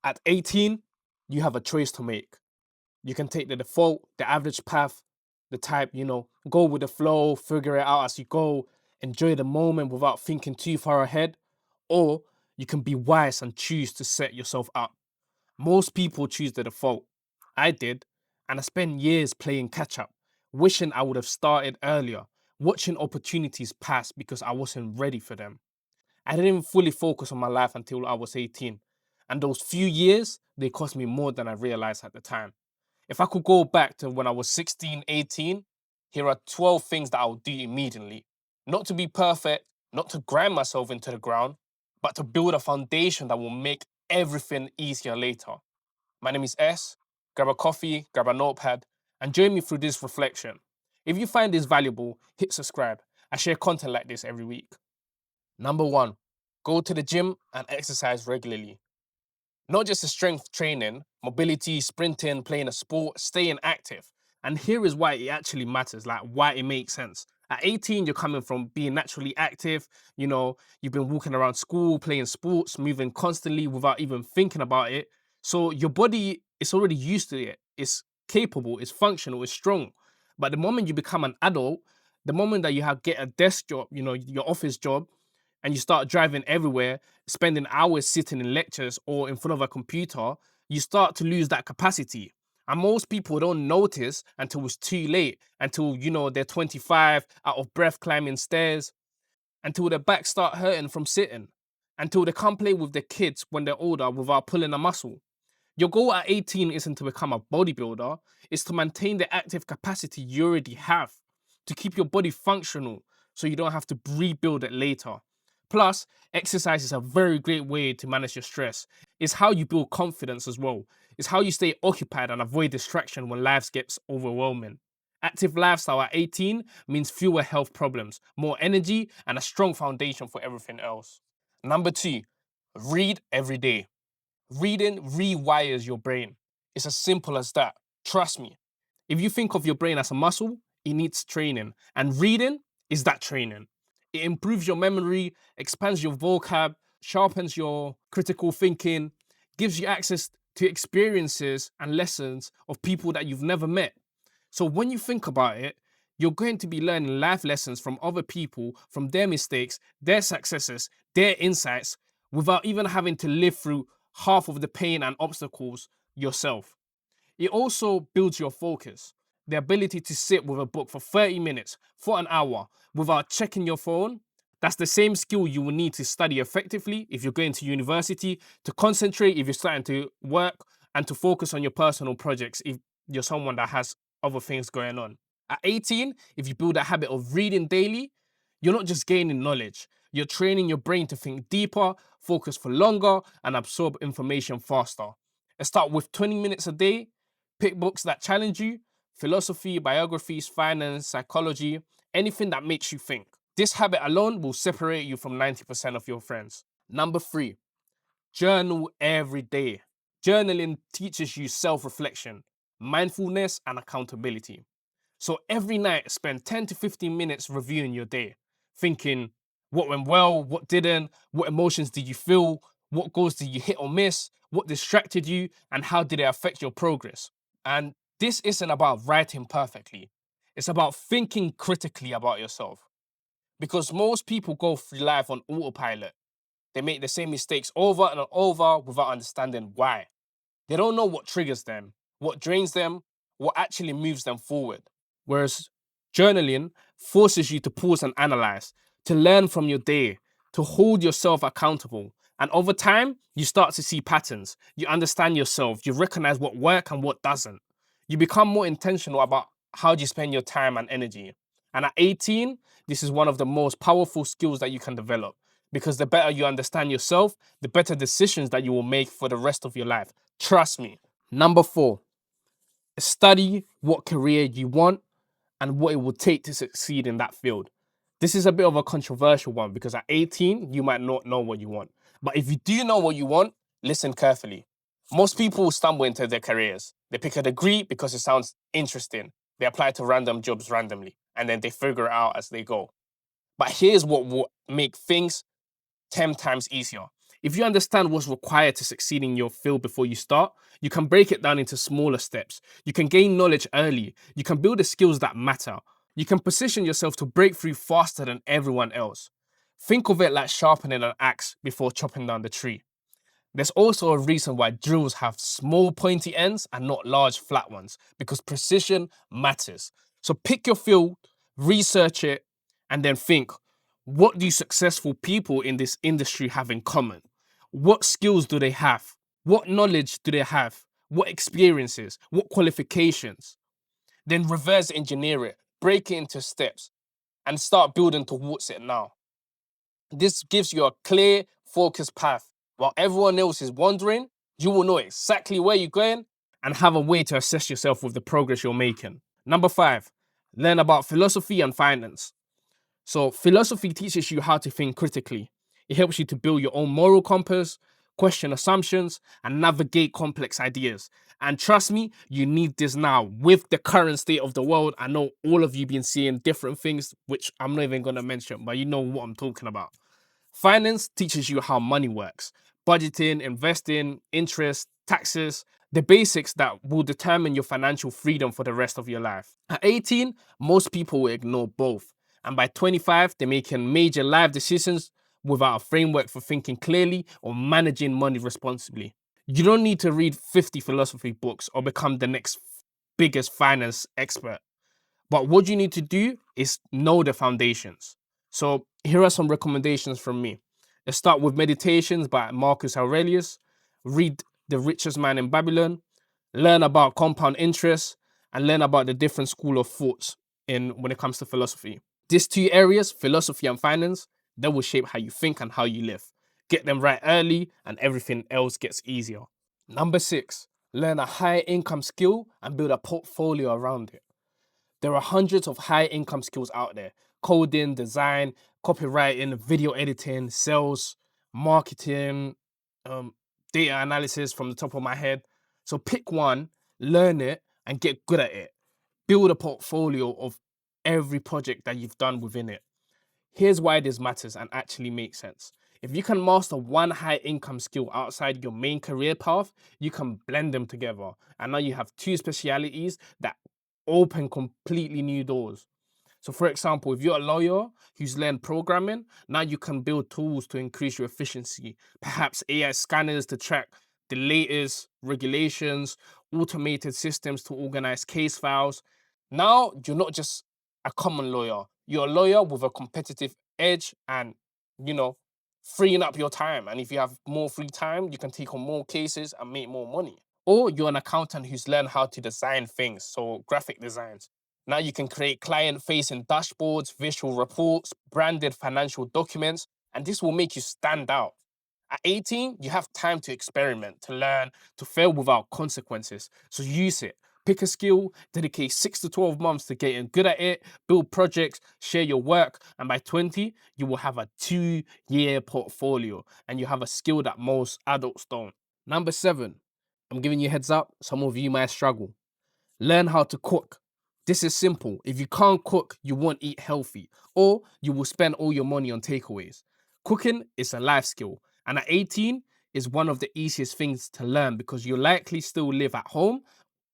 At 18, you have a choice to make. You can take the default, the average path, the type, go with the flow, figure it out as you go, enjoy the moment without thinking too far ahead. Or you can be wise and choose to set yourself up. Most people choose the default. I did, and I spent years playing catch up, wishing I would have started earlier, watching opportunities pass because I wasn't ready for them. I didn't fully focus on my life until I was 18, and those few years, they cost me more than I realized at the time. If I could go back to when I was 16, 18, here are 12 things that I would do immediately. Not to be perfect, not to grind myself into the ground, but to build a foundation that will make everything easier later. My name is S. Grab a coffee, grab a notepad, and join me through this reflection. If you find this valuable, hit subscribe. I share content like this every week. Number one, go to the gym and exercise regularly. Not just a strength training, mobility, sprinting, playing a sport, staying active. And here is why it actually matters, like why it makes sense. At 18, you're coming from being naturally active. You've been walking around school, playing sports, moving constantly without even thinking about it. So your body is already used to it. It's capable, it's functional, it's strong. But the moment you become an adult, the moment that get a desk job, your office job, and you start driving everywhere, spending hours sitting in lectures or in front of a computer, you start to lose that capacity. And most people don't notice until it's too late, until, they're 25, out of breath climbing stairs, until their back start hurting from sitting, until they can't play with their kids when they're older without pulling a muscle. Your goal at 18 isn't to become a bodybuilder, it's to maintain the active capacity you already have, to keep your body functional so you don't have to rebuild it later. Plus, exercise is a very great way to manage your stress. It's how you build confidence as well. It's how you stay occupied and avoid distraction when life gets overwhelming. Active lifestyle at 18 means fewer health problems, more energy, and a strong foundation for everything else. Number two, read every day. Reading rewires your brain. It's as simple as that. Trust me. If you think of your brain as a muscle, it needs training. And reading is that training. It improves your memory, expands your vocab, sharpens your critical thinking, gives you access to experiences and lessons of people that you've never met. So when you think about it, you're going to be learning life lessons from other people, from their mistakes, their successes, their insights, without even having to live through half of the pain and obstacles yourself. It also builds your focus, the ability to sit with a book for 30 minutes, for an hour, without checking your phone. That's the same skill you will need to study effectively if you're going to university, to concentrate if you're starting to work, and to focus on your personal projects if you're someone that has other things going on. At 18, if you build a habit of reading daily, you're not just gaining knowledge, you're training your brain to think deeper, focus for longer, and absorb information faster. And start with 20 minutes a day. Pick books that challenge you: philosophy, biographies, finance, psychology, anything that makes you think. This habit alone will separate you from 90% of your friends. Number three, journal every day. Journaling teaches you self reflection, mindfulness, and accountability. So every night, spend 10 to 15 minutes reviewing your day, thinking what went well, what didn't, what emotions did you feel, what goals did you hit or miss, what distracted you, and how did it affect your progress. And this isn't about writing perfectly, it's about thinking critically about yourself. Because most people go through life on autopilot. They make the same mistakes over and over without understanding why. They don't know what triggers them, what drains them, what actually moves them forward. Whereas journaling forces you to pause and analyze, to learn from your day, to hold yourself accountable. And over time, you start to see patterns. You understand yourself. You recognize what works and what doesn't. You become more intentional about how you spend your time and energy. And at 18, this is one of the most powerful skills that you can develop, because the better you understand yourself, the better decisions that you will make for the rest of your life. Trust me. Number four, study what career you want and what it will take to succeed in that field. This is a bit of a controversial one because at 18, you might not know what you want. But if you do know what you want, listen carefully. Most people stumble into their careers. They pick a degree because it sounds interesting. They apply to random jobs randomly, and then they figure it out as they go. But here's what will make things 10 times easier. If you understand what's required to succeed in your field before you start, you can break it down into smaller steps. You can gain knowledge early. You can build the skills that matter. You can position yourself to break through faster than everyone else. Think of it like sharpening an axe before chopping down the tree. There's also a reason why drills have small pointy ends and not large flat ones, because precision matters. So pick your field, research it, and then think, what do successful people in this industry have in common? What skills do they have? What knowledge do they have? What experiences? What qualifications? Then reverse engineer it, break it into steps, and start building towards it now. This gives you a clear, focused path. While everyone else is wandering, you will know exactly where you're going and have a way to assess yourself with the progress you're making. Number 5, learn about philosophy and finance. So, philosophy teaches you how to think critically. It helps you to build your own moral compass, question assumptions, and navigate complex ideas. And trust me, you need this now with the current state of the world. I know all of you been seeing different things, which I'm not even going to mention, but you know what I'm talking about. Finance teaches you how money works, budgeting, investing, interest, taxes, the basics that will determine your financial freedom for the rest of your life. At 18, most people will ignore both. And by 25, they're making major life decisions without a framework for thinking clearly or managing money responsibly. You don't need to read 50 philosophy books or become the next biggest finance expert. But what you need to do is know the foundations. So here are some recommendations from me. Let's start with Meditations by Marcus Aurelius. Read The Richest Man in Babylon. Learn about compound interest and learn about the different school of thoughts in when it comes to philosophy. These two areas, philosophy and finance, they will shape how you think and how you live. Get them right early and everything else gets easier. Number 6, learn a high income skill and build a portfolio around it. There are hundreds of high income skills out there: coding, design, copywriting, video editing, sales, marketing, um, data analysis from the top of my head. So pick one, learn it, and get good at it. Build a portfolio of every project that you've done within it. Here's why this matters and actually makes sense. If you can master one high income skill outside your main career path, you can blend them together. And now you have two specialities that open completely new doors. So, for example, if you're a lawyer who's learned programming, now you can build tools to increase your efficiency, perhaps AI scanners to track the latest regulations, automated systems to organize case files. Now you're not just a common lawyer, you're a lawyer with a competitive edge and, you know, freeing up your time. And if you have more free time, you can take on more cases and make more money. Or you're an accountant who's learned how to design things, so graphic designs. Now you can create client-facing dashboards, visual reports, branded financial documents, and this will make you stand out. At 18, you have time to experiment, to learn, to fail without consequences. So use it. Pick a skill, dedicate 6 to 12 months to getting good at it, build projects, share your work, and by 20, you will have a 2-year portfolio and you have a skill that most adults don't. Number 7, I'm giving you a heads up, some of you might struggle. Learn how to cook. This is simple. If you can't cook, you won't eat healthy, or you will spend all your money on takeaways. Cooking is a life skill, and at 18 is one of the easiest things to learn because you likely still live at home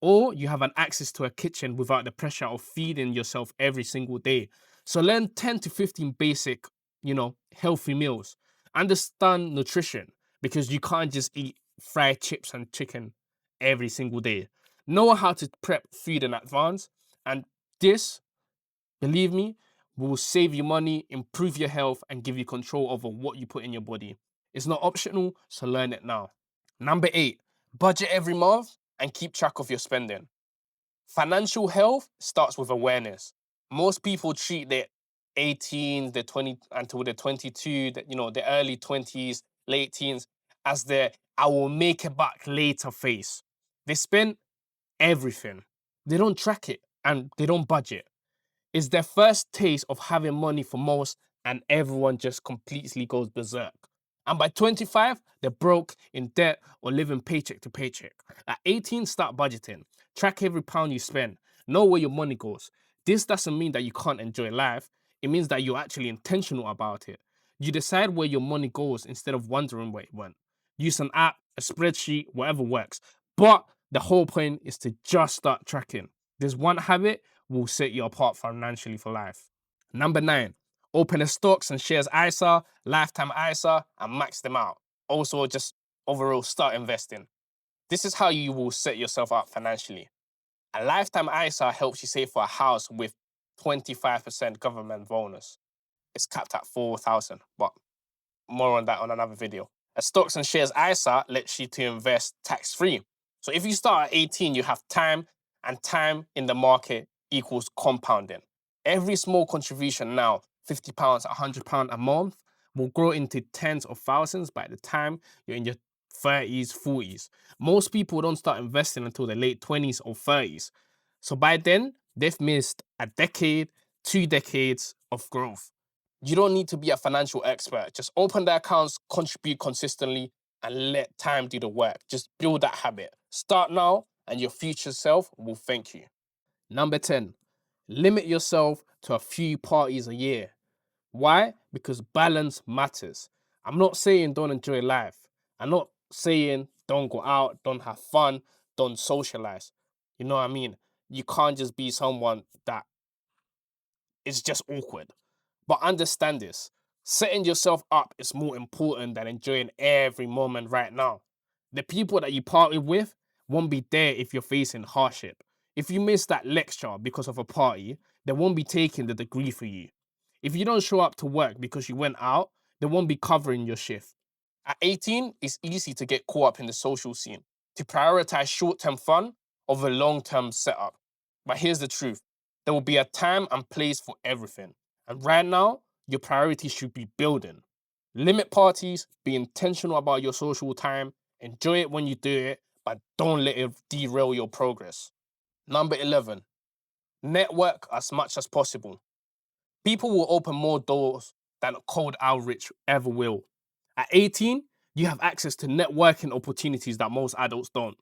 or you have an access to a kitchen without the pressure of feeding yourself every single day. So learn 10 to 15 basic, healthy meals. Understand nutrition because you can't just eat fried chips and chicken every single day. Know how to prep food in advance, and this, believe me, will save you money, improve your health, and give you control over what you put in your body. It's not optional, so learn it now. Number 8, budget every month and keep track of your spending. Financial health starts with awareness. Most people treat their 18, the 20 until the 22, the early 20s, late teens as their I will make it back later phase. They spend everything. They don't track it and they don't budget. It's their first taste of having money for most, and everyone just completely goes berserk. And by 25, they're broke, in debt, or living paycheck to paycheck. At 18, start budgeting. Track every pound you spend. Know where your money goes. This doesn't mean that you can't enjoy life. It means that you're actually intentional about it. You decide where your money goes instead of wondering where it went. Use an app, a spreadsheet, whatever works. But the whole point is to just start tracking. This one habit will set you apart financially for life. Number 9, open a stocks and shares ISA, lifetime ISA, and max them out. Also, just overall start investing. This is how you will set yourself up financially. A lifetime ISA helps you save for a house with 25% government bonus. It's capped at 4,000, but more on that on another video. A stocks and shares ISA lets you to invest tax-free. So if you start at 18, you have time, and time in the market equals compounding. Every small contribution now, £50, £100 a month, will grow into tens of thousands by the time you're in your 30s, 40s. Most people don't start investing until their late 20s or 30s. So by then, they've missed a decade, 2 decades of growth. You don't need to be a financial expert. Just open the accounts, contribute consistently, and let time do the work. Just build that habit. Start now, and your future self will thank you. Number 10, limit yourself to a few parties a year. Why? Because balance matters. I'm not saying don't enjoy life. I'm not saying don't go out, don't have fun, don't socialize. You know what I mean? You can't just be someone that is just awkward. But understand this, setting yourself up is more important than enjoying every moment right now. The people that you party with won't be there if you're facing hardship. If you miss that lecture because of a party, they won't be taking the degree for you. If you don't show up to work because you went out, they won't be covering your shift. At 18, it's easy to get caught up in the social scene, to prioritize short-term fun over long-term setup. But here's the truth. There will be a time and place for everything. And right now, your priority should be building. Limit parties, be intentional about your social time, enjoy it when you do it, but don't let it derail your progress. Number 11, network as much as possible. People will open more doors than cold outreach ever will. At 18, you have access to networking opportunities that most adults don't.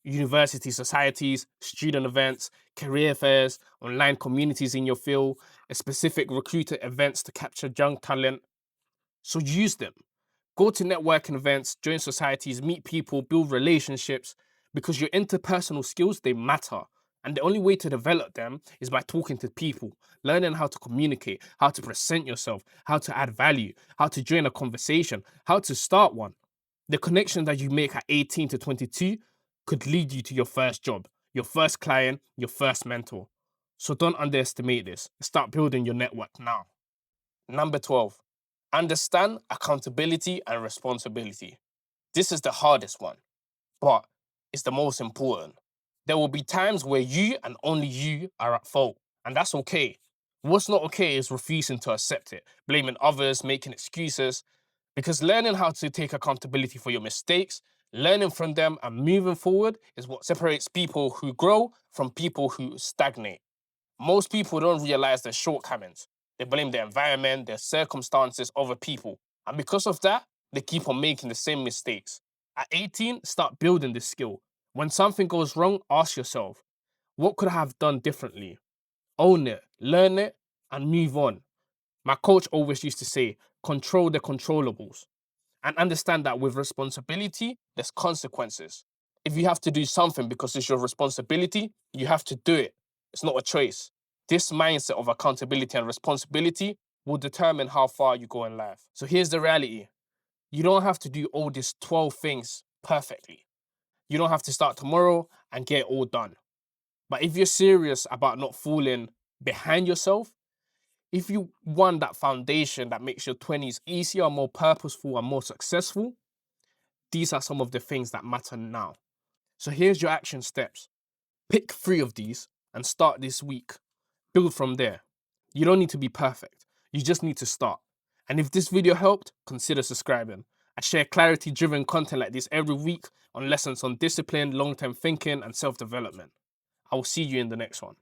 University societies, student events, career fairs, online communities in your field, a specific recruiter events to capture young talent. So use them. Go to networking events, join societies, meet people, build relationships, because your interpersonal skills, they matter. And the only way to develop them is by talking to people, learning how to communicate, how to present yourself, how to add value, how to join a conversation, how to start one. The connection that you make at 18 to 22 could lead you to your first job, your first client, your first mentor. So don't underestimate this. Start building your network now. Number 12, understand accountability and responsibility. This is the hardest one, but it's the most important. There will be times where you and only you are at fault, and that's okay. What's not okay is refusing to accept it, blaming others, making excuses, because learning how to take accountability for your mistakes, learning from them, and moving forward is what separates people who grow from people who stagnate. Most people don't realize their shortcomings. They blame the environment, their circumstances over people. And because of that, they keep on making the same mistakes. At 18, start building this skill. When something goes wrong, ask yourself, what could I have done differently? Own it, learn it, and move on. My coach always used to say, control the controllables. And understand that with responsibility, there's consequences. If you have to do something because it's your responsibility, you have to do it. It's not a choice. This mindset of accountability and responsibility will determine how far you go in life. So here's the reality. You don't have to do all these 12 things perfectly. You don't have to start tomorrow and get it all done. But if you're serious about not falling behind yourself, if you want that foundation that makes your 20s easier, more purposeful, and more successful, these are some of the things that matter now. So here's your action steps. Pick 3 of these and start this week. Build from there. You don't need to be perfect. You just need to start. And if this video helped, consider subscribing. I share clarity-driven content like this every week on lessons on discipline, long-term thinking, and self-development. I will see you in the next one.